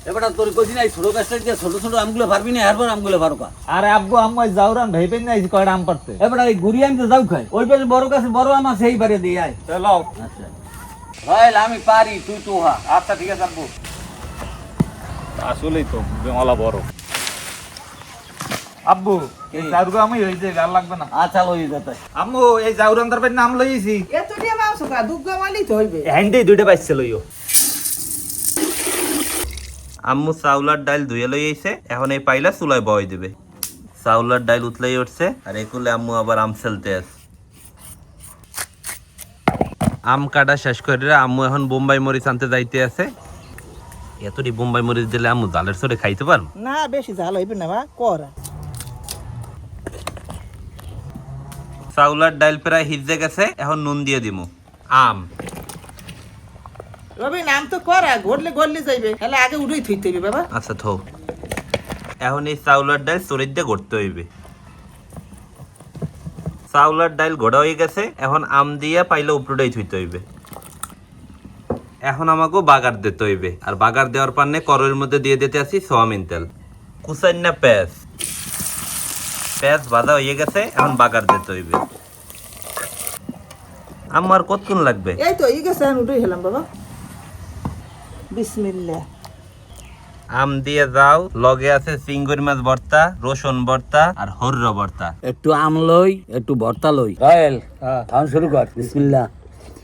এবারে তোর কইছি না ছোট গাছটা দিয়ে ছোট ছোট আমগুলো পারবি না এরপর আমগুলো পারো কা আরে আব্বু আম্মা যাওরান ভাইবেন না কয়টা আম পারতে এবারে এই গুড়ি আম তো যাও খাই ওই পাশে বড় গাছে বড় আম আছে এইবারে দিয়ে আয় চলো আচ্ছা রাইল আমি পারি তুই তো হা আচ্ছা ঠিক আছে আব্বু আসলেই তো বেমালা বড় আব্বু এই জাউরগা আমি হইছে গাল লাগবে না আচ্ছা লই যেতে আম্মু এই জাউরান তারপর নাম লইছি এত দিয়ে মাংস কা দুগ্গা মালি তো হইবে হ্যান্ডে দুইটা পাইছে লইও আম্মু চাউলার ডাইল ধুয়ে লই আইছে এখন এই পাইলা চুলায় বয় দিবে চাউলার ডাইল উতলাই উঠছে আর একুলে আম্মু আবার আম সেলতে আছে আম কাটা শেষ করে আম্মু এখন বোম্বাই মরিচ আনতে যাইতে আছে এতটি বোম্বাই মরিচ দিলে আম্মু জালের সরে খাইতে পারবো না বেশি ঝাল হইবে না বা করা চাউলার ডাইল প্রায় হিজে গেছে এখন নুন দিয়ে দিমু আম রবি নাম তো করা ঘটলে ঘটলে যাইবে তাহলে আগে উড়েই থইতে হইবে বাবা আচ্ছা থো এখন এই চাউলার ডাইল চরির দিয়ে গড়তে হইবে চাউলার ডাইল গড়া হয়ে গেছে এখন আম দিয়ে পাইলে উপরটাই থইতে হইবে এখন আমাকে বাগার দিতে হইবে আর বাগার দেওয়ার পান্নে করয়ের মধ্যে দিয়ে দিতে আসি সোয়াবিন তেল কুসাইন্না পেঁয়াজ পেঁয়াজ ভাজা হয়ে গেছে এখন বাগার দিতে হইবে আমার কতক্ষণ লাগবে এই তো এই গেছে আমি উড়েই হেলাম বাবা বিসমিল্লাহ আম দিয়ে যাও লগে আছে চিংড়ি মাছ ভর্তা রসুন ভর্তা আর হর্র ভর্তা একটু আম লই একটু ভর্তা লই রাইল খাওয়া শুরু কর বিসমিল্লাহ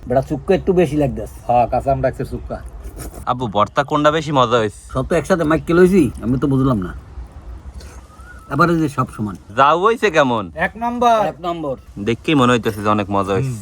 বড় চুক্কা একটু বেশি লাগদাস হ্যাঁ কাঁচা আম রাখছে সুক্কা আব্বু ভর্তা কোনটা বেশি মজা হয়েছে সব তো একসাথে মাইক লইছি আমি তো বুঝলাম না এবারে যে সব সমান যাও হয়েছে কেমন এক নম্বর এক নম্বর দেখেই মনে হইতেছে যে অনেক মজা হয়েছে